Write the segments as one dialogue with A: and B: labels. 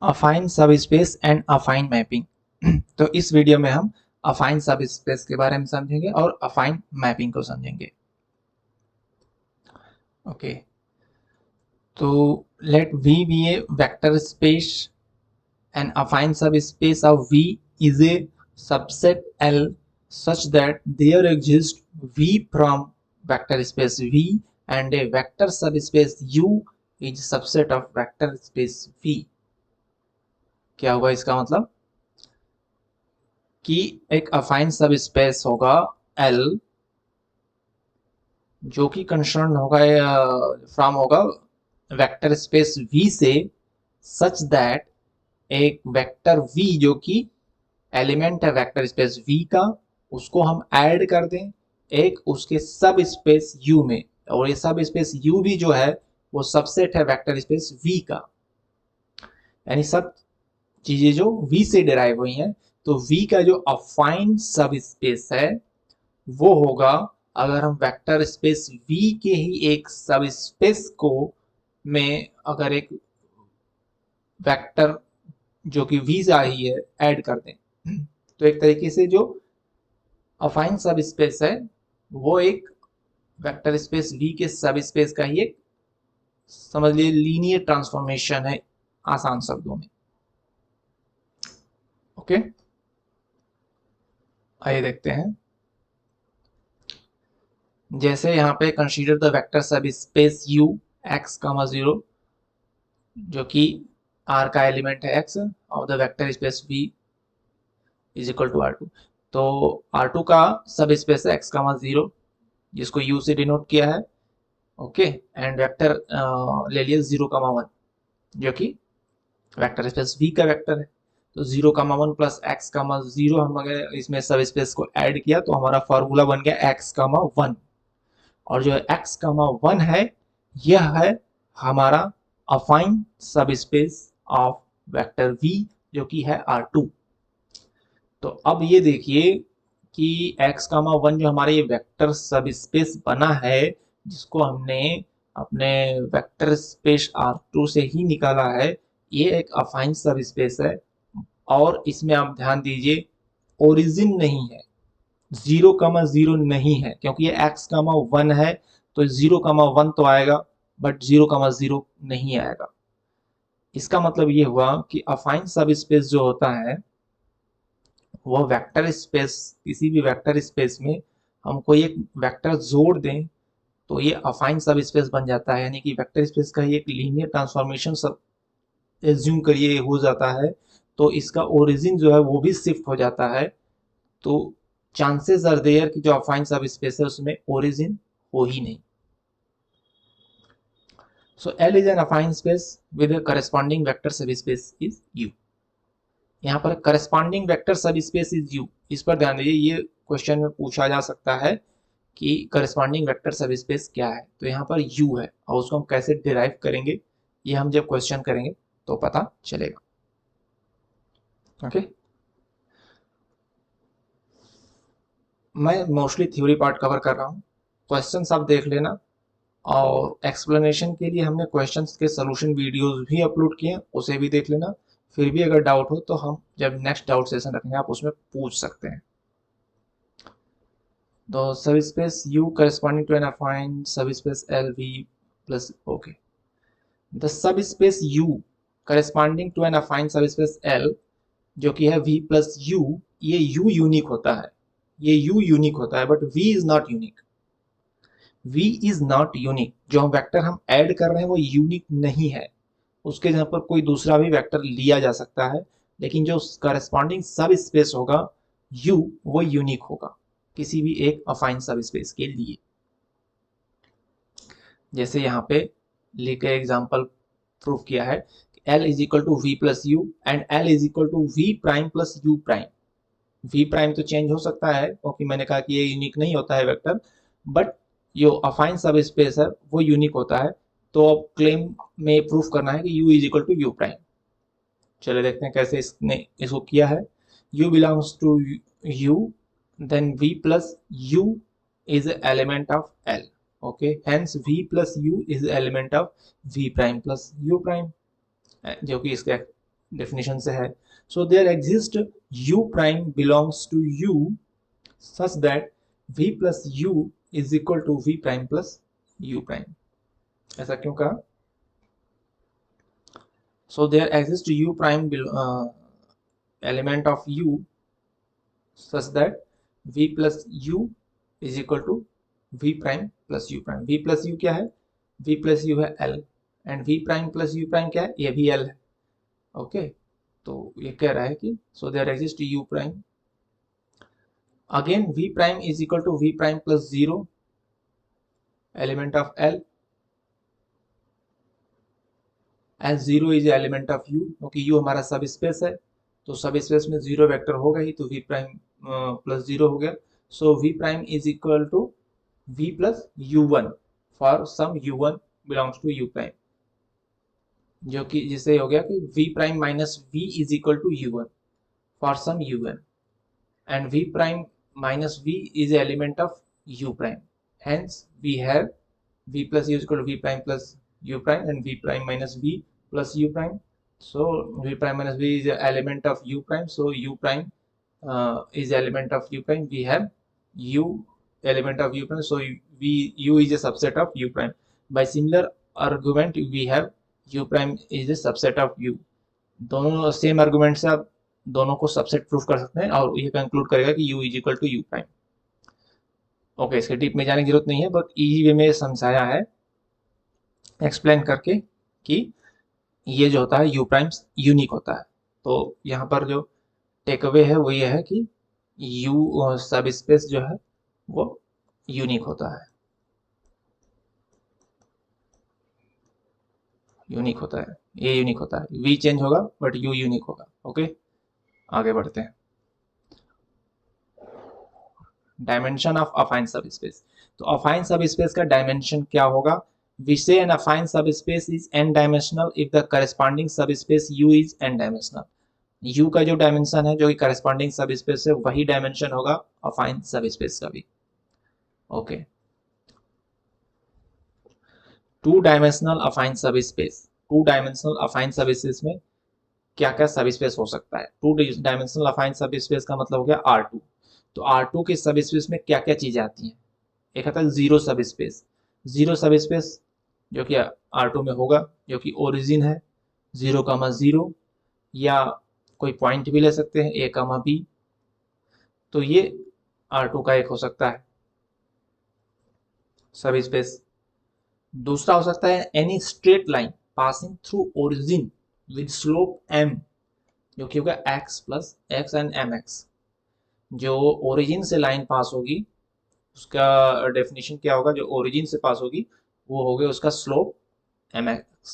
A: अफाइन सब space and अफाइन mapping. तो इस वीडियो में हम अफाइन सब स्पेस के बारे में समझेंगे और अफाइन मैपिंग को समझेंगे। ओके, तो late V be a vector space and affine subspace of V is a subset L such that there exists V from vector space V and a vector subspace U is subset of vector space V। क्या हुआ इसका मतलब कि एक अफाइन सब space होगा L जो कि कंसर्न होगा फ्रॉम होगा वेक्टर स्पेस V से सच दैट एक वेक्टर V जो कि एलिमेंट है वेक्टर स्पेस V का, उसको हम ऐड कर दें एक उसके सब स्पेस U में, और ये सब स्पेस U भी जो है वो सबसेट है वेक्टर स्पेस V का। यानी सब चीजें जो V से डिराइव हुई हैं, तो V का जो अफाइन सब स्पेस है वो होगा अगर हम वेक्टर स्पेस V के ही एक सब स्पेस को में अगर एक वेक्टर जो कि V से आई है ऐड कर दें, तो एक तरीके से जो अफाइन सब स्पेस है वो एक वेक्टर स्पेस V के सब स्पेस का ही एक समझ लीजिए लीनियर ट्रांसफॉर्मेशन है, आसान शब्दों में। ओके, आइए देखते हैं। जैसे यहाँ पे कंसीडर द वेक्टर सब स्पेस U x, 0 जो कि R का एलिमेंट है x और the vector space V is equal to R2। तो R2 का सब स्पेस है x, 0 जिसको U से डिनोट किया है। ओके, एंड वेक्टर ले लिए 0, 1 जो कि वेक्टर स्पेस V का वेक्टर है। तो 0, 1 प्लस x, 0 हम अगर इसमें सब स्पेस को ऐड किया तो हमारा फॉर्मूला बन गया x, 1, और जो x, 1 है यह है हमारा अफाइन सब स्पेस ऑफ वेक्टर V जो कि है R2। तो अब ये देखिए कि x, 1 जो हमारा ये वेक्टर सब स्पेस बना है जिसको हमने अपने वेक्टर स्पेस R2 से ही निकाला है, ये एक अफाइन सब स्पेस है। और इसमें आप ध्यान दीजिए ओरिजिन नहीं है, 0, 0 नहीं है, क्योंकि ये x, 1 है तो 0, 1 तो आएगा बट 0, 0 नहीं आएगा। इसका मतलब ये हुआ कि अफाइन सब स्पेस जो होता है वह वेक्टर स्पेस, किसी भी वेक्टर स्पेस में हम कोई एक वेक्टर जोड़ दें तो ये अफाइन सब स्पेस बन जाता है। यानी कि वेक्टर स्पेस का ये एक लीनियर ट्रांसफॉर्मेशन सब एज्यूम करिए हो जाता है, तो इसका ओरिजिन जो है वो भी शिफ्ट हो जाता है। तो चांसेस आर देयर कि जो अफाइन सब स्पेस है उसमें ओरिजिन हो ही नहीं। सो L is an अफाइन space with corresponding vector सब स्पेस इज U। यहाँ पर करस्पॉन्डिंग वेक्टर सब स्पेस इज U, इस पर ध्यान दीजिए, ये क्वेश्चन में पूछा जा सकता है कि करस्पॉन्डिंग वेक्टर सब स्पेस क्या है। तो यहाँ पर U है और उसको हम कैसे डिराइव करेंगे ये हम जब क्वेश्चन करेंगे तो पता चलेगा। ओके, मैं मोस्टली थ्योरी पार्ट कवर कर रहा हूँ, क्वेश्चन आप देख लेना। और एक्सप्लेनेशन के लिए हमने क्वेश्चंस के सॉल्यूशन वीडियोस भी अपलोड किए हैं, उसे भी देख लेना। फिर भी अगर डाउट हो तो हम जब नेक्स्ट डाउट सेशन रखेंगे आप उसमें पूछ सकते हैं। तो subspace U corresponding to an affine subspace L V plus, okay, the subspace U corresponding to an affine subspace L जो कि है V प्लस U, ये U यूनिक होता है, ये U यूनिक होता है but V is not unique. V is not unique, जो हम वेक्टर हम ऐड कर रहे हैं वो यूनिक नहीं है, उसके जगह पर कोई दूसरा भी वेक्टर लिया जा सकता है, लेकिन जो करस्पॉन्डिंग सब स्पेस होगा U वो यूनिक होगा किसी भी एक अफाइन सब स्पेस के लिए। जैसे यहाँ पे लिख एग्जाम्पल प्रूव किया है L is equal to V plus U and L is equal to V prime plus U prime. V prime तो चेंज हो सकता है क्योंकि मैंने कहा कि ये यूनिक नहीं होता है वेक्टर, बट जो अफाइन सब स्पेस है वो यूनिक होता है। तो अब क्लेम में प्रूफ करना है कि U is equal to U prime. चलिए देखते हैं कैसे इसने इसको किया है। U belongs to U, then V plus U is an element of L. Okay, hence V plus U is element of V prime plus U prime, जो कि इसका डेफिनेशन से है। So there exist u prime belongs to u such that v plus u is equal to v prime plus u prime. ऐसा क्यों कहा? So there exist u prime element of u such that v plus u is equal to v prime plus u prime। v plus u क्या है? v plus u है l and v prime plus u prime क्या है? ये भी l है। Okay, तो ये कह रहा है कि so there exists u prime again v prime is equal to v prime plus 0 element of l as 0 is element of u, क्योंकि u हमारा सब स्पेस है तो सब स्पेस में 0 वेक्टर होगा ही, तो v प्राइम प्लस 0 हो गया। So v prime is equal to v plus u1 for some u1 belongs to u prime, जो कि जिससे हो गया कि v prime minus v is equal to u1 for some u1 and v prime minus v is element of u prime, hence we have v plus u is equal to v prime plus u prime and v prime minus v plus u prime। so v prime minus v is a element of u prime, so u prime is element of u prime, we have u element of u prime, so u is a subset of u prime। by similar argument we have u prime is a subset of u। दोनों same argument से आप दोनों को subset proof कर सकते हैं और ये कंक्लूड करेगा कि u is equal to u prime. Okay, इसके डीप में जाने की जरूरत नहीं है, बट इजी वे में समझाया है एक्सप्लेन करके कि ये जो होता है u प्राइम यूनिक होता है। तो यहाँ पर जो टेक अवे है वो ये है कि u सब स्पेस जो है वो यूनिक होता है, यूनिक होता है, ये यूनिक होता है। v चेंज होगा बट u यूनिक होगा। ओके, आगे बढ़ते हैं। डायमेंशन ऑफ अफाइन सबस्पेस, तो अफाइन सबस्पेस का डायमेंशन क्या होगा? we say an affine subspace is n dimensional if the corresponding subspace u is n dimensional। u का जो डायमेंशन है जो कि corresponding सबस्पेस है वही डायमेंशन होगा अफाइन सबस्पेस का भी। Okay, two dimensional अफाइन subspace, two dimensional अफाइन subspace में क्या क्या सबस्पेस हो सकता है? टू डायमेंशनल अफाइन सबस्पेस का मतलब हो गया R2। तो R2 के सबस्पेस में क्या क्या चीजें आती हैं? एक आता है जीरो सबस्पेस, जीरो सबस्पेस जो कि R2 में होगा, जो कि ओरिजिन है 0,0 या कोई पॉइंट भी ले सकते हैं a,b, तो ये R2 का एक हो सकता है सबस्पेस। दूसरा हो सकता है any straight line passing through origin with slope m, जो कि होगा x plus x and mx। जो ओरिजिन से लाइन पास होगी उसका डेफिनेशन क्या होगा? जो ओरिजिन से पास होगी वो हो गया उसका स्लोप mx।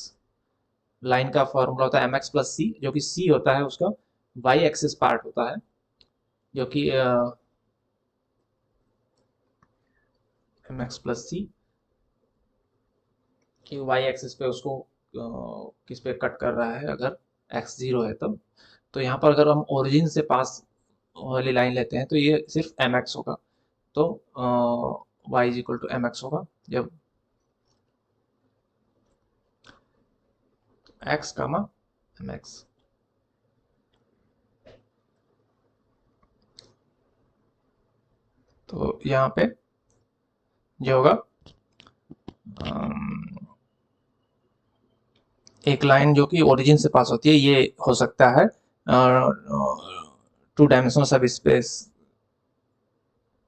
A: लाइन का फॉर्मूला होता है mx प्लस c, जो कि c होता है उसका y एक्सिस पार्ट होता है, जो कि mx प्लस c कि y एक्सिस पे उसको किस पे कट कर रहा है, अगर x 0 है तब। तो यहाँ पर अगर हम ओरिजिन से पास वाली लाइन लेते हैं तो ये सिर्फ mx होगा, तो y is equal to mx होगा जब x कामा mx। तो यहाँ पे जो होगा एक लाइन जो कि ओरिजिन से पास होती है ये हो सकता है टू डायमेंशनल सब स्पेस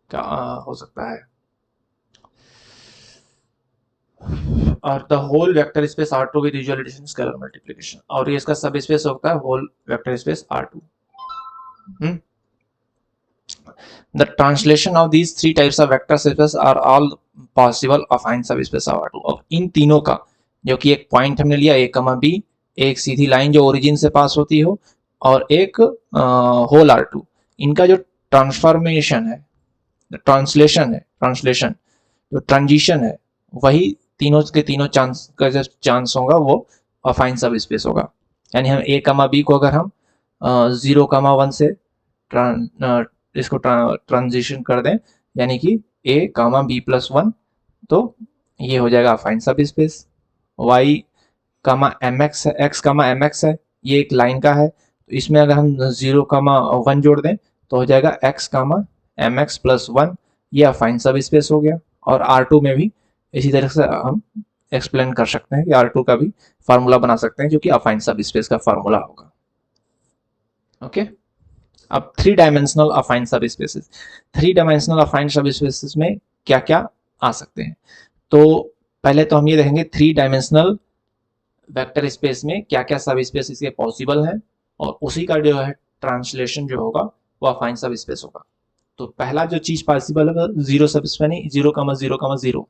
A: का हो सकता है, और the whole vector space R2 with usual addition scalar multiplication, और ये इसका सब स्पेस होता है whole vector space R2। The translation of these three types of vector spaces are all possible affine subspace of R2। और इन तीनों का जो कि एक पॉइंट हमने लिया a,b, एक सीधी लाइन जो ओरिजिन से पास होती हो और एक होल R2, इनका जो ट्रांसफॉर्मेशन है, ट्रांसलेशन जो ट्रांजिशन है, वही तीनों के तीनों चांस का जो चांस होगा वो अफाइन सबस्पेस होगा। यानी हम a,b को अगर हम 0,1 से इसको ट्रांजिशन कर दें, यानी कि a,b+1, तो ये हो जाएगा अफाइन सबस्पेस। y, mx है, x, mx है, ये एक लाइन का है, तो इसमें अगर हम 0,1 जोड़ दें तो हो जाएगा x कामा एम एक्स प्लस 1, ये अफाइन सब स्पेस हो गया। और R2 में भी इसी तरह से हम एक्सप्लेन कर सकते हैं कि R2 का भी फार्मूला बना सकते हैं जो कि अफाइन सब स्पेस का फार्मूला होगा। ओके, अब 3 डायमेंशनल अफाइन सब स्पेसेस, 3 डायमेंशनल अफाइन सब स्पेसेस में क्या क्या आ सकते हैं। तो पहले तो हम ये देखेंगे 3 डायमेंशनल वेक्टर स्पेस में क्या क्या सब स्पेस इसके पॉसिबल हैं, और उसी का जो है ट्रांसलेशन जो होगा वो अफाइन सब स्पेस होगा। तो पहला जो चीज पॉसिबल है वो जीरो सब स्पेस नहीं, 0,0,0।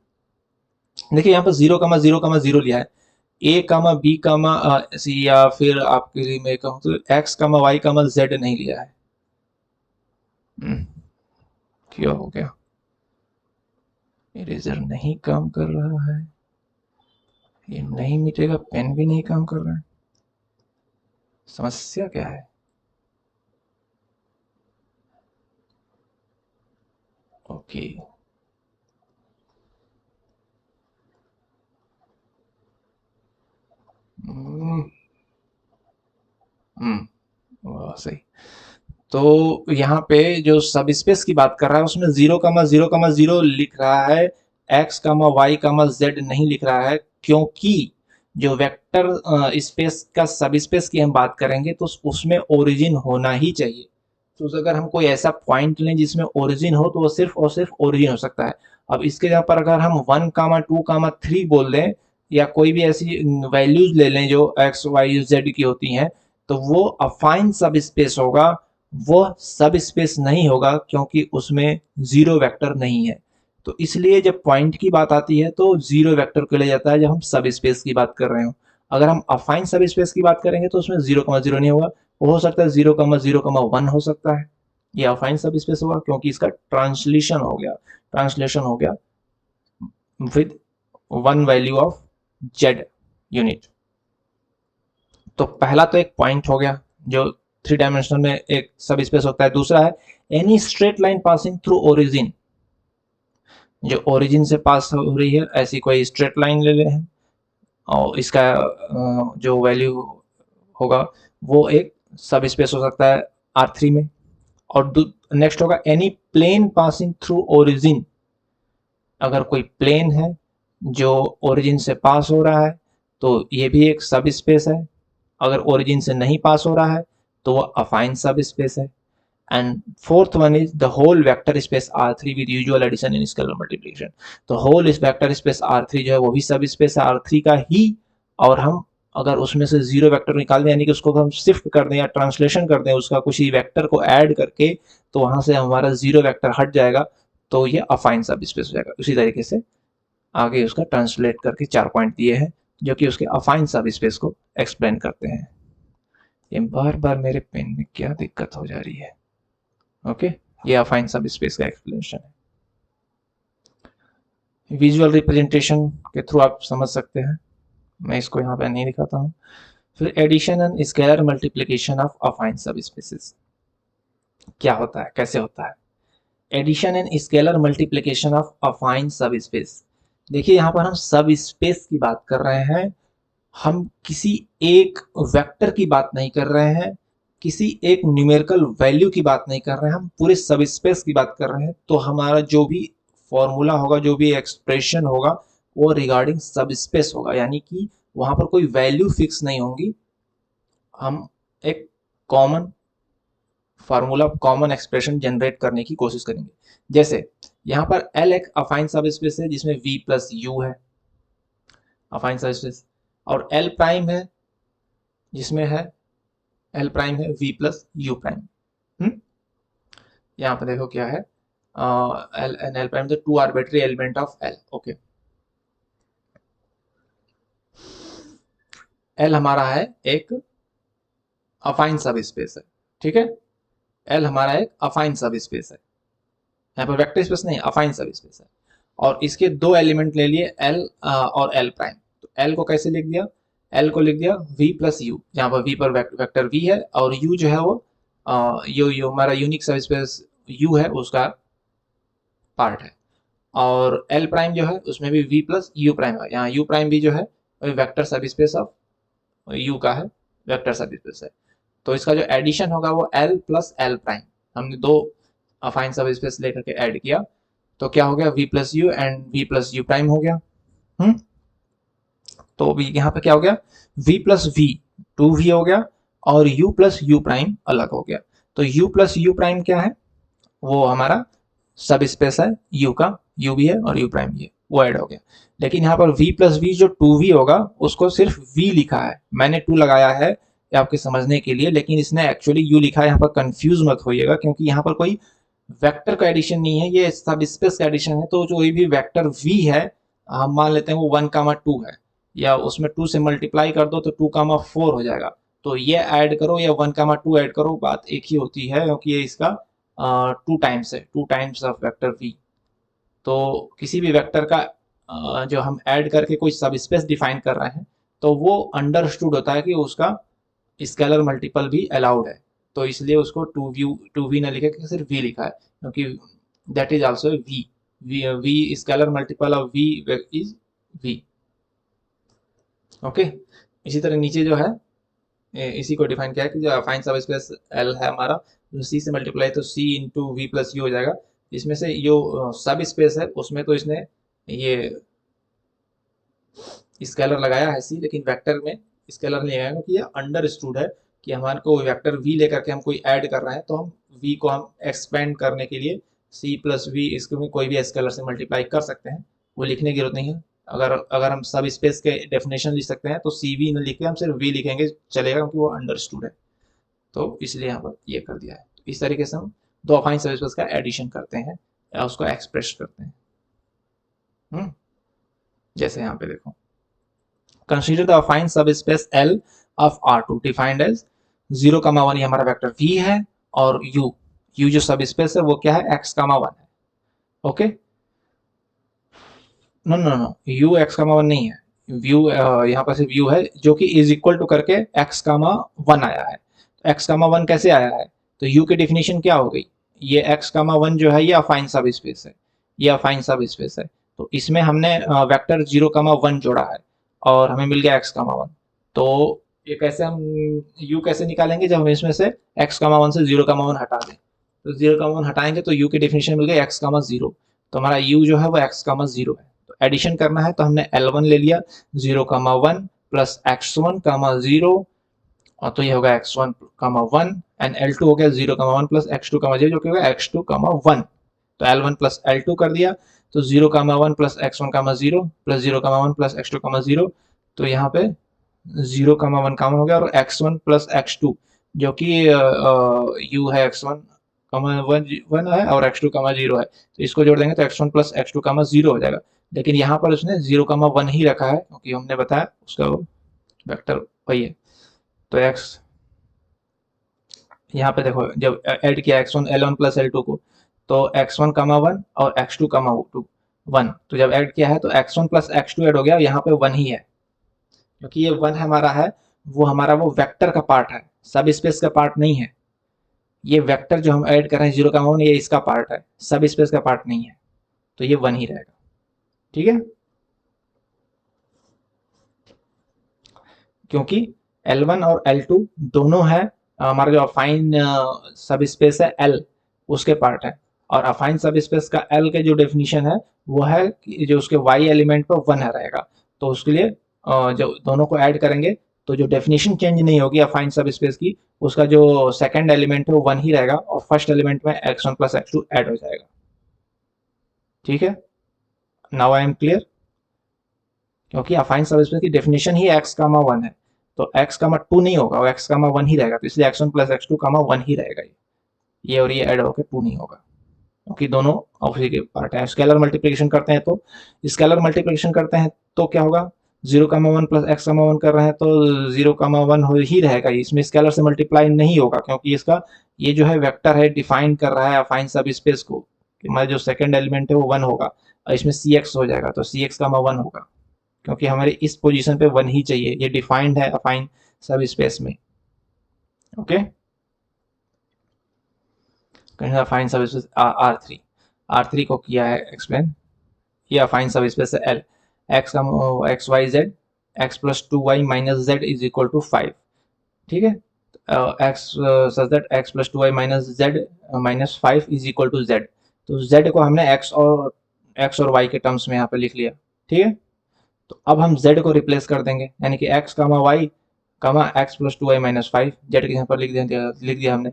A: देखिए यहाँ पर 0,0,0 लिया है, ए कामा बी कामा सी, या फिर आपके लिए मैं कहूँ तो एक्स कामा वाई कामा जेड नहीं लिया है। क्या हो गया, इरेजर नहीं काम कर रहा है, ये नहीं मिटेगा, पेन भी नहीं काम कर रहा है, समस्या क्या है। ओके, सही। तो यहाँ पे जो सब स्पेस की बात कर रहा है उसमें 0,0,0 लिख रहा है, x, y, z नहीं लिख रहा है, क्योंकि जो वेक्टर स्पेस का सब स्पेस की हम बात करेंगे तो उसमें ओरिजिन होना ही चाहिए। तो अगर हम कोई ऐसा पॉइंट लें जिसमें ओरिजिन हो तो वो सिर्फ और सिर्फ ओरिजिन हो सकता है। अब इसके जगह पर अगर हम 1,2,3 बोल दें या कोई भी ऐसी वैल्यूज ले लें जो x, y, z की होती हैं, तो वो अफाइन सब स्पेस होगा, वो सब स्पेस नहीं होगा क्योंकि उसमें जीरो वेक्टर नहीं है। तो इसलिए जब पॉइंट की बात आती है तो जीरो वेक्टर को ले जाता है जब हम सब स्पेस की बात कर रहे हो। अगर हम अफाइन सब स्पेस की बात करेंगे तो उसमें 0,0 नहीं होगा, वो हो सकता है 0,0,1 हो सकता है, ये अफाइन सब स्पेस होगा क्योंकि इसका ट्रांसलेशन हो गया with one value of Z unit. तो पहला तो एक पॉइंट हो गया जो 3 डायमेंशनल में एक सब स्पेस होता है। दूसरा है any straight line passing through origin, जो ओरिजिन से पास हो रही है ऐसी कोई स्ट्रेट लाइन ले लें और इसका जो वैल्यू होगा वो एक सब स्पेस हो सकता है R3 में। और नेक्स्ट होगा any plane passing through origin, अगर कोई प्लेन है जो ओरिजिन से पास हो रहा है तो ये भी एक सब स्पेस है। अगर ओरिजिन से नहीं पास हो रहा है तो वो अफाइन सब स्पेस है। And fourth one is the whole vector space R3 with usual addition in scalar multiplication. तो होल इस वेक्टर स्पेस R3 जो है वो भी सब स्पेस है R3 का ही, और हम अगर उसमें से जीरो वेक्टर निकाल दें यानी कि उसको हम शिफ्ट कर दें या ट्रांसलेशन कर दें उसका कुछ ही वेक्टर को ऐड करके, तो वहां से हमारा जीरो वेक्टर हट जाएगा, तो ये अफाइन सब स्पेस हो जाएगा। उसी तरीके से आगे उसका ट्रांसलेट करके 4 पॉइंट दिए हैं जो कि उसके अफाइन सब स्पेस को एक्सप्लेन करते हैं। ये बार बार मेरे पेन में क्या दिक्कत हो जा रही है। ओके, ये अफाइन सब स्पेस का एक्सप्लेनेशन है। विजुअल रिप्रेजेंटेशन के थ्रू आप समझ सकते हैं, मैं इसको यहाँ पे नहीं दिखाता हूँ। फिर addition and scalar multiplication of affine subspaces क्या होता है, कैसे होता है। Addition and scalar multiplication of affine subspace. देखिए यहाँ पर हम सब स्पेस की बात कर रहे हैं, हम किसी एक वेक्टर की बात नहीं कर रहे हैं, किसी एक न्यूमेरिकल वैल्यू की बात नहीं कर रहे हैं, हम पूरे सब स्पेस की बात कर रहे हैं। तो हमारा जो भी फॉर्मूला होगा, जो भी एक्सप्रेशन होगा वो रिगार्डिंग सब स्पेस होगा, यानी कि वहां पर कोई वैल्यू फिक्स नहीं होंगी, हम एक common formula, common expression generate करने की कोशिश करेंगे। जैसे यहाँ पर L एक अफाइन सब स्पेस है जिसमें V प्लस U है अफाइन सब स्पेस, और L प्राइम है जिसमें है L प्राइम है V प्लस U प्राइम। यहाँ पर देखो क्या है, L and L prime the two arbitrary element of L। Okay, L हमारा है एक अफाइन सब स्पेस है, ठीक है, L हमारा एक अफाइन सब स्पेस है, यहाँ पर वेक्टर स्पेस नहीं, अफाइन सब स्पेस है। और इसके दो एलिमेंट ले लिए L और L प्राइम। तो L को कैसे लिख दिया, L को लिख दिया V प्लस U, जहाँ पर V पर वेक्टर V है और U जो है वो यो हमारा यूनिक सब स्पेस U है उसका पार्ट है। और L प्राइम जो है उसमें भी V प्लस U प्राइम है, यहाँ U प्राइम भी जो है वेक्टर सब स्पेस ऑफ U का है, वेक्टर सब स्पेस है। तो इसका जो एडिशन होगा वो L प्लस एल प्राइम, हमने दो अफाइन सब स्पेस लेकर के ऐड किया, तो क्या हो गया V plus U and V plus U prime हो गया। तो यहाँ पे क्या हो गया, V प्लस V 2V हो गया और U प्लस यू प्राइम अलग हो गया। तो U प्लस यू प्राइम क्या है, वो हमारा सब स्पेस है U का, U भी है और U प्राइम भी है, वो ऐड हो गया। लेकिन यहाँ पर V प्लस V जो 2V होगा उसको सिर्फ V लिखा है, मैंने 2 लगाया है आपके समझने के लिए, लेकिन इसने एक्चुअली U लिखा है। यहाँ पर कंफ्यूज मत होइएगा क्योंकि यहाँ पर कोई वेक्टर का एडिशन नहीं है, ये सब स्पेस का एडिशन है। तो जो भी वेक्टर V है हम मान लेते हैं वो 1,2 है, या उसमें 2 से मल्टीप्लाई कर दो तो 2,4 हो जाएगा। तो ये ऐड करो या 1,2 ऐड करो, बात एक ही होती है क्योंकि ये इसका 2 टाइम्स है, 2 टाइम्स ऑफ वेक्टर V। तो किसी भी वेक्टर का जो हम ऐड करके कोई सब स्पेस डिफाइन कर रहे हैं तो वो अंडरस्टूड होता है कि उसका स्केलर मल्टीपल भी अलाउड है। तो इसलिए उसको 2V न लिखे के सिर्फ V लिखा है, क्योंकि that is also V, V scalar multiple of V is V। Okay, इसी तरह नीचे जो है इसी को डिफाइन किया है कि जो अफाइन सब स्पेस L है हमारा, जो C से मल्टीप्लाई तो C into V plus you हो जाएगा। इसमें से जो सब स्पेस है उसमें तो इसने ये स्केलर लगाया है C, लेकिन वेक्टर में स्केलर नहीं आएगा क्योंकि ये अंडरस्टूड है कि हमारे को वेक्टर V लेकर के हम कोई ऐड कर रहे हैं तो हम V को हम एक्सपेंड करने के लिए C प्लस V इसको कोई भी स्केलर से मल्टीप्लाई कर सकते हैं, वो लिखने की जरूरत नहीं है। अगर हम सब स्पेस के डेफिनेशन लिख सकते हैं तो CV न लिख के हम सिर्फ V लिखेंगे चलेगा क्योंकि वो अंडरस्टूड है। तो इसलिए यहाँ पर ये कर दिया है। तो इस तरीके से हम दो अफाइन सब स्पेस का एडिशन करते हैं या उसको एक्सप्रेस करते हैं। जैसे यहाँ पे देखो, consider the affine subspace L of R2 defined as 0,1, ये हमारा वेक्टर V है, और U जो सबस्पेस है वो क्या है, x,1 है। Okay, no no no, U x,1 नहीं है, व्यू यहाँ पर सिर्फ U है जो कि इज इक्वल टू करके x,1 आया है। तो x,1 कैसे आया है, तो U की डेफिनेशन क्या हो गई, ये x,1 जो है ये अफाइन सब स्पेस है, ये अफाइन सब स्पेस है। तो इसमें हमने वेक्टर 0,1 जोड़ा है और हमें मिल गया x,1। तो ये कैसे हम U कैसे निकालेंगे, जब हम इसमें से x,1 से 0,1 हटा दें, तो 0,1 हटाएंगे तो U की डेफिनेशन मिल गई x,0। तो हमारा U जो है वो x,0 है। तो एडिशन करना है तो हमने L1 ले लिया 0,1 प्लस x1, 0, और तो ये होगा x1, 1 एंड L2 हो गया 0,1 प्लस x2, 0 जो कि होगा x2, 1। तो L1 प्लस L2 कर दिया, तो 0,1 plus x1, 0 plus 0,1 plus x2, 0। तो यहाँ पे 0,1 कॉमन हो गया और x1 प्लस x2 जो कि u है x1, 1 है और x2, 0 है, तो इसको जोड़ देंगे तो x1 प्लस x2, 0 हो जाएगा। लेकिन यहाँ पर उसने 0,1 ही रखा है क्योंकि हमने बताया उसका वेक्टर वही है। तो x यहाँ पे देखो जब ऐड किया x1 L1 प्लस L2 को, तो x1, 1 और x2, 1, तो जब ऐड किया है तो x1 प्लस x2 ऐड हो गया, यहाँ पे 1 ही है क्योंकि ये 1 हमारा है, वो हमारा वो वेक्टर का पार्ट है, सब स्पेस का पार्ट नहीं है। ये वेक्टर जो हम ऐड कर रहे हैं 0,1 ये इसका पार्ट है, सब स्पेस का पार्ट नहीं है, तो ये 1 ही रहेगा। ठीक है, क्योंकि L1 और L2 दोनों है हमारा जो अफाइन सब स्पेस है L उसके पार्ट है, और अफाइन सब स्पेस का L के जो डेफिनेशन है वो है कि जो उसके Y एलिमेंट पर 1 रहेगा। तो उसके लिए जो दोनों को ऐड करेंगे तो जो डेफिनेशन चेंज नहीं होगी अफाइन सब स्पेस की, उसका जो सेकंड एलिमेंट है वो 1 ही रहेगा और फर्स्ट एलिमेंट में x1 प्लस x2 ऐड हो जाएगा। ठीक है, नाउ आई एम क्लियर, क्योंकि अफाइन सब स्पेस की डेफिनेशन ही x,1 है, तो x,2 नहीं होगा, वो x,1 ही रहेगा, तो इसलिए x1 प्लस x2, 1 ही रहेगा। ये और ये ऐड होकर 2 नहीं होगा क्योंकि दोनों ऑफिस के पार्ट है। स्केलर मल्टीप्लिकेशन करते हैं तो क्या होगा, 0,1 प्लस x,1 कर रहे हैं तो 0,1 हो ही रहेगा, इसमें स्केलर से मल्टीप्लाई नहीं होगा क्योंकि इसका ये जो है वेक्टर है डिफाइन कर रहा है अफाइन सब स्पेस को, कि हमारा जो सेकंड एलिमेंट है वो 1 होगा और इसमें Cx हो जाएगा, तो Cx, 1 होगा क्योंकि हमारे इस पोजीशन पे 1 ही चाहिए, ये डिफाइंड है अफाइन सब स्पेस में। ओके, अफाइन सब स्पेस R3 को किया है एक्सप्लेन, ये अफाइन सब स्पेस है L, x y z x plus 2y minus z is equal to 5, ठीक है, x such that x plus 2y minus z minus 5 is equal to z. तो z को हमने एक्स और वाई के terms में यहाँ पे लिख लिया। ठीक है, तो अब हम z को रिप्लेस कर देंगे, यानी कि x comma y comma x plus 2y minus 5, z के यहाँ पर लिख दिया हमने।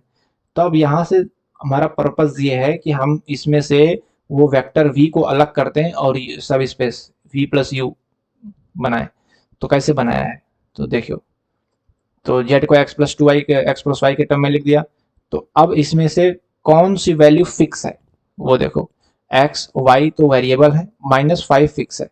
A: तो अब यहाँ से हमारा पर्पस ये है कि हम इसमें से वो वेक्टर v को अलग करते हैं और सब स्पेस v प्लस यू बनाए। तो कैसे बनाया है, तो देखियो, तो z को एक्स प्लस वाई के टर्म में लिख दिया। तो अब इसमें से कौन सी वैल्यू फिक्स है, वो देखो, एक्स वाई तो वेरिएबल है, -5 फिक्स है।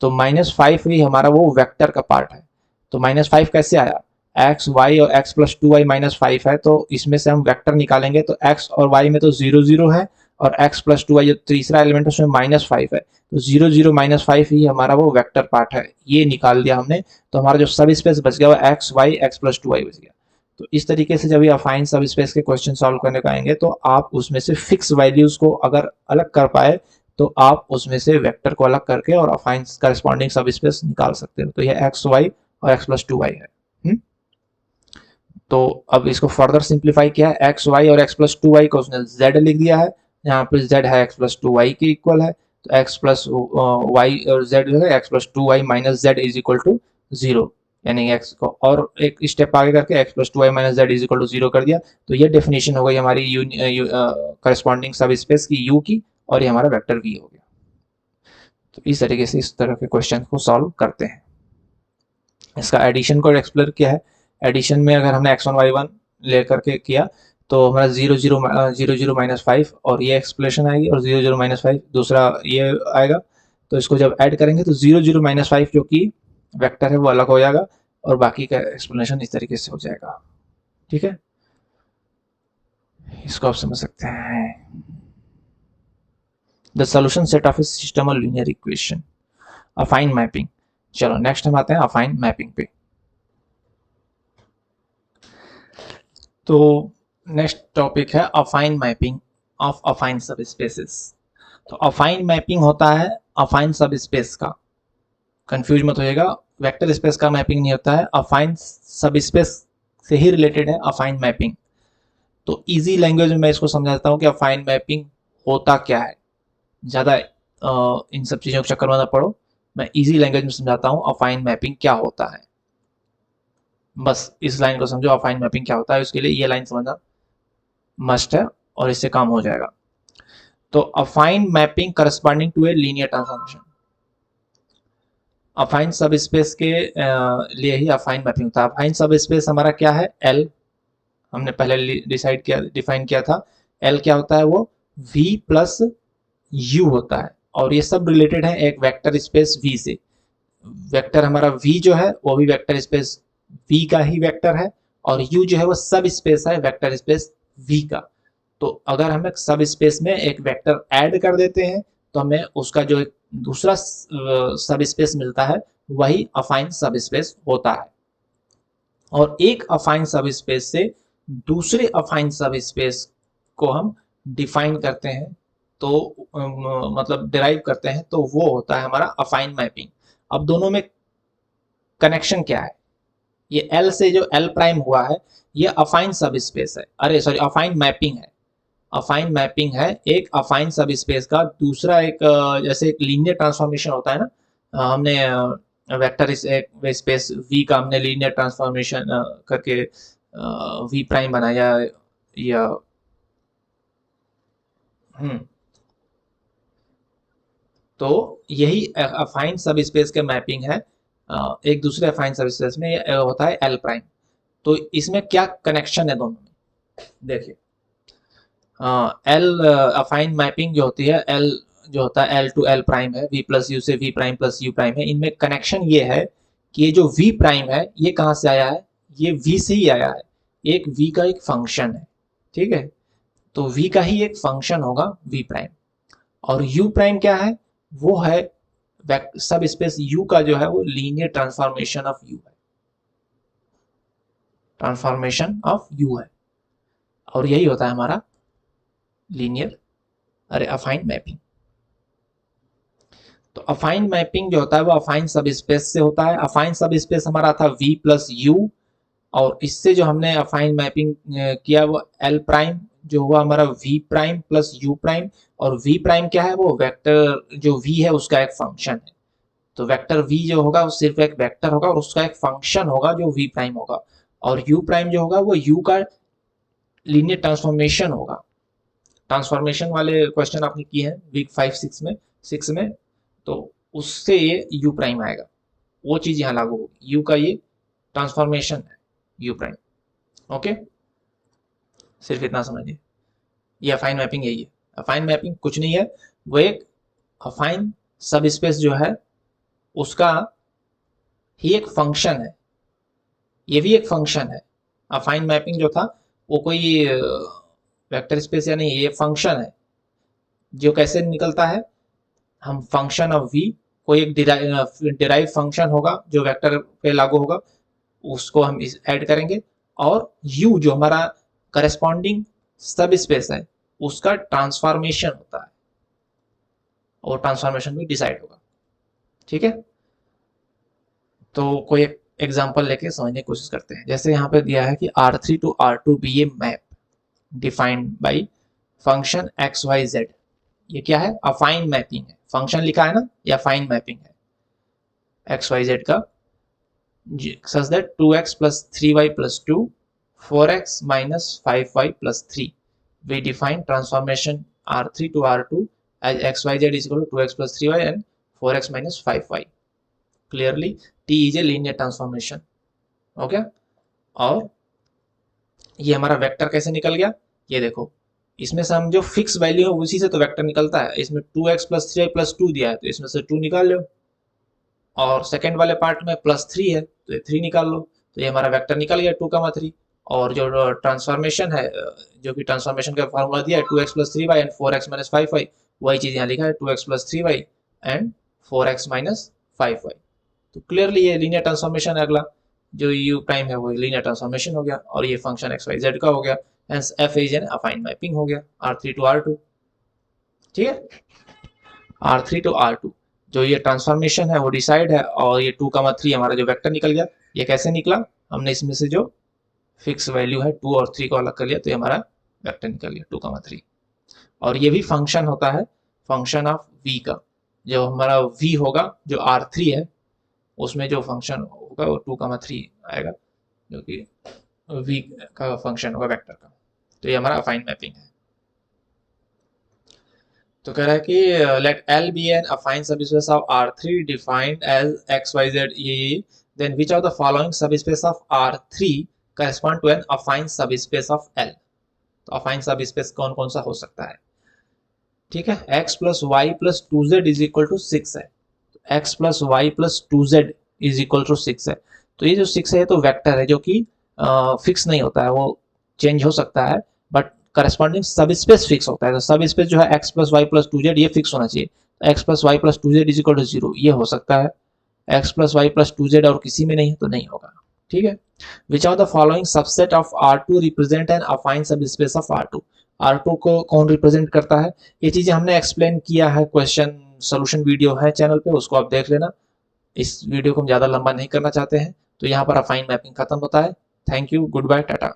A: तो -5 ही हमारा वो वेक्टर का पार्ट है। तो -5 कैसे आया, एक्स वाई और एक्स प्लस 2y -5 है, तो इसमें से हम वेक्टर निकालेंगे तो x और y में तो 0 0 है, और x प्लस 2y जो तीसरा एलिमेंट है उसमें -5 है, तो 0 0 -5 ही हमारा वो वेक्टर पार्ट है, ये निकाल दिया हमने। तो हमारा जो सब स्पेस बच गया वो x Y x plus 2y बच गया। तो इस तरीके से जब ये अफाइन सब स्पेस के क्वेश्चन सॉल्व करने को आएंगे तो आप उसमें से फिक्स वैल्यूज को अगर अलग कर पाए तो आप उसमें से वेक्टर को अलग करके और अफाइन करस्पॉन्डिंग सब स्पेस निकाल सकते हो। तो ये एक्स वाई और एक्स प्लस 2y है। तो अब इसको फर्दर सिंप्लीफाई किया है, एक्स वाई और एक्स प्लस 2y को उसने z लिख दिया है, यहाँ पे z है एक्स प्लस 2y के इक्वल है, तो एक्स प्लस वाई और z जो है x plus 2y minus z is equal to 0, यानी x को और एक स्टेप आगे करके x plus 2y minus z is equal to 0 कर दिया। तो ये डेफिनेशन हो गई हमारी करस्पॉन्डिंग सब स्पेस की u की, और ये हमारा वेक्टर v हो गया। तो इस तरीके से इस तरह के क्वेश्चन को सॉल्व करते हैं। इसका एडिशन को एक्सप्लोर किया है। एडिशन में अगर हमने x1 y1 लेकर के किया तो हमारा 0 0 -5 और ये एक्सप्लेनेशन आएगी, और 0 0 -5 दूसरा ये आएगा। तो इसको जब ऐड करेंगे तो 0 0 -5 जो कि वेक्टर है वो अलग हो जाएगा, और बाकी का एक्सप्लेनेशन इस तरीके से हो जाएगा। ठीक है, इसको आप समझ सकते हैं। The solution set of A system और लीनियर इक्वेशन, अफाइन मैपिंग। चलो नेक्स्ट हम आते हैं अफाइन मैपिंग पे। तो नेक्स्ट टॉपिक है अफाइन मैपिंग ऑफ अफाइन सब स्पेसेस। तो अफाइन मैपिंग होता है अफाइन सब स्पेस का, कंफ्यूज मत होइएगा, वेक्टर स्पेस का मैपिंग नहीं होता है, अफाइन सब स्पेस से ही रिलेटेड है अफाइन मैपिंग। तो इजी लैंग्वेज में मैं इसको समझाता हूँ कि अफाइन मैपिंग होता क्या है, ज़्यादा इन सब चीज़ों के चक्कर में ना पड़ो, मैं इजी लैंग्वेज में समझाता हूँ अफाइन मैपिंग क्या होता है। बस इस लाइन को समझो, अफाइन मैपिंग क्या होता है, उसके लिए ये लाइन समझना मस्ट है और इससे काम हो जाएगा। तो affine mapping corresponding to a linear transformation, affine subspace के लिए ही अफाइन मैपिंग होता है। अफाइन सब स्पेस हमारा क्या है, एल हमने पहले डिफाइन किया था। एल क्या होता है, वो v प्लस यू होता है, और ये सब रिलेटेड है एक वेक्टर स्पेस v से। वेक्टर हमारा v जो है वो भी वेक्टर स्पेस v का ही वेक्टर है, और u जो है वो सब स्पेस है वेक्टर स्पेस v का। तो अगर हम एक सब स्पेस में एक वेक्टर ऐड कर देते हैं तो हमें उसका जो एक दूसरा सब स्पेस मिलता है वही अफाइन सब स्पेस होता है। और एक अफाइन सब स्पेस से दूसरे अफाइन सब स्पेस को हम डिफाइन करते हैं, तो मतलब डिराइव करते हैं, तो वो होता है हमारा अफाइन मैपिंग। अब दोनों में कनेक्शन क्या है, ये L से जो L प्राइम हुआ है ये अफाइन सब स्पेस है, अरे सॉरी अफाइन मैपिंग है। अफाइन मैपिंग है एक अफाइन सब स्पेस का दूसरा एक जैसे एक लीनियर ट्रांसफॉर्मेशन होता है ना, हमने वेक्टर स्पेस V का हमने लीनियर ट्रांसफॉर्मेशन करके V प्राइम बनाया, या तो यही अफाइन सब स्पेस का मैपिंग है एक दूसरे अफाइन सब स्पेस में, होता है L प्राइम। तो इसमें क्या कनेक्शन है दोनों में, देखिए एल अफाइन मैपिंग जो होती है, एल जो होता है L टू L प्राइम है, V प्लस यू से V prime plus U prime है। इनमें कनेक्शन ये है कि ये जो V प्राइम है ये कहाँ से आया है, ये V से ही आया है, एक V का एक फंक्शन है। ठीक है, तो V का ही एक फंक्शन होगा V प्राइम, और U प्राइम क्या है, वो है सब स्पेस U का जो है वो लीनियर ट्रांसफॉर्मेशन ऑफ U है, ट्रांसफॉर्मेशन ऑफ U है, और यही होता है हमारा लीनियर अफाइन मैपिंग। तो अफाइन मैपिंग जो होता है वो अफाइन सब स्पेस से होता है। अफाइन सब स्पेस हमारा था V प्लस यू और इससे जो हमने अफाइन मैपिंग किया वो एल प्राइम जो हुआ हमारा V prime plus U prime, और वी प्राइम क्या है, वो वेक्टर जो वी है उसका एक फंक्शन है। तो वेक्टर वी जो होगा वो सिर्फ एक वेक्टर होगा और उसका एक फंक्शन होगा जो वी प्राइम होगा, और यू प्राइम जो होगा वो यू का लीनियर ट्रांसफॉर्मेशन होगा। ट्रांसफॉर्मेशन वाले क्वेश्चन आपने किए हैं वीक 5 6 में, तो उससे ये यू प्राइम आएगा, वो चीज यहाँ लागू होगी, यू का ये ट्रांसफॉर्मेशन है यू प्राइम। ओके, सिर्फ इतना समझिए, ये अफाइन मैपिंग यही है। अफाइन मैपिंग कुछ नहीं है, वो एक अफाइन सब स्पेस जो है उसका ही एक फंक्शन है, ये भी एक फंक्शन है। अफाइन मैपिंग जो था वो कोई वेक्टर स्पेस या नहीं, ये फंक्शन है जो कैसे निकलता है, हम फंक्शन ऑफ वी, कोई एक डिराइव फंक्शन होगा जो वेक्टर पे लागू होगा, उसको हम ऐड करेंगे, और यू जो हमारा करस्पॉन्डिंग सब स्पेस है उसका ट्रांसफॉर्मेशन होता है, और ट्रांसफॉर्मेशन भी डिसाइड होगा। ठीक है, तो कोई एग्जांपल लेके समझने की कोशिश करते हैं। जैसे यहाँ पे दिया है कि R3 to R2 be a map defined by function x y z, ये क्या है, अफाइन मैपिंग है, फंक्शन लिखा है ना, ये अफाइन मैपिंग है x y z का, such that 2x plus 3y plus 2 4x minus 5y plus 3 we define transformation R3 to R2 as xyz is equal to 2x plus 3y and 4x minus 5y. Clearly T is a linear transformation. Okay, और ये हमारा vector कैसे निकल गया, ये देखो, इसमें से हम जो फिक्स वैल्यू है उसी से तो वेक्टर निकलता है। इसमें 2x plus 3y plus 2 दिया है तो इसमें से 2 निकाल लो, और सेकेंड वाले पार्ट में +3 है तो ये 3 निकाल लो, तो ये हमारा वेक्टर निकल गया 2,3। और जो ट्रांसफॉर्मेशन है, जो कि ट्रांसफॉर्मेशन का फार्मूला दिया है 2x plus 3y and 4x minus 5y, वही चीज यहाँ लिखा है 2x plus 3y and 4x minus 5y। तो क्लियरली ये लीनियर ट्रांसफॉर्मेशन है। अगला जो यू प्राइम है वो लीनियर ट्रांसफॉर्मेशन हो गया, और ये फंक्शन एक्स वाई जेड का हो गया, hence F is an अफाइन mapping हो गया R3 to R2। ठीक है, R3 to R2 जो ये ट्रांसफॉर्मेशन है वो डिसाइड है, और ये 2,3 हमारा जो वेक्टर निकल गया, ये कैसे निकला, हमने इसमें से जो फिक्स वैल्यू है 2 और 3 को अलग कर लिया तो ये हमारा वेक्टर निकल गया 2,3। और ये भी फंक्शन होता है, फंक्शन ऑफ v का, जो हमारा v होगा जो R3 है उसमें जो फंक्शन होगा वो 2,3 आएगा, जो कि v का फंक्शन होगा वेक्टर का। तो ये हमारा अफाइन मैपिंग है। तो कह रहा है कि late L be an affine subspace of R3 defined as XYZ ये, then which of the following subspace of R3 correspond to an affine subspace of L। तो अफाइन सबस्पेस कौन कौन सा हो सकता है। ठीक है, x plus y plus 2z is equal to 6 है, तो x plus y plus 2z is equal to 6 है। तो ये जो 6 है तो वेक्टर है जो कि फिक्स नहीं होता है, वो चेंज हो सकता है, बट करस्पॉन्डिंग सब स्पेस फिक्स होता है। तो सब स्पेस जो है x plus y plus 2z ये फिक्स होना चाहिए, तो x plus y plus 2z is equal to 0 ये हो सकता है, x plus y plus 2z और किसी में नहीं है तो नहीं होगा। ठीक है, which of the following subset of R2 represent an affine subspace of R2। R2 को कौन रिप्रेजेंट करता है, ये चीजें हमने एक्सप्लेन किया है, क्वेश्चन सोल्यूशन वीडियो है चैनल पे, उसको आप देख लेना। इस वीडियो को हम ज्यादा लंबा नहीं करना चाहते हैं, तो यहाँ पर अफाइन मैपिंग खत्म होता है। Thank you, good bye, Tata.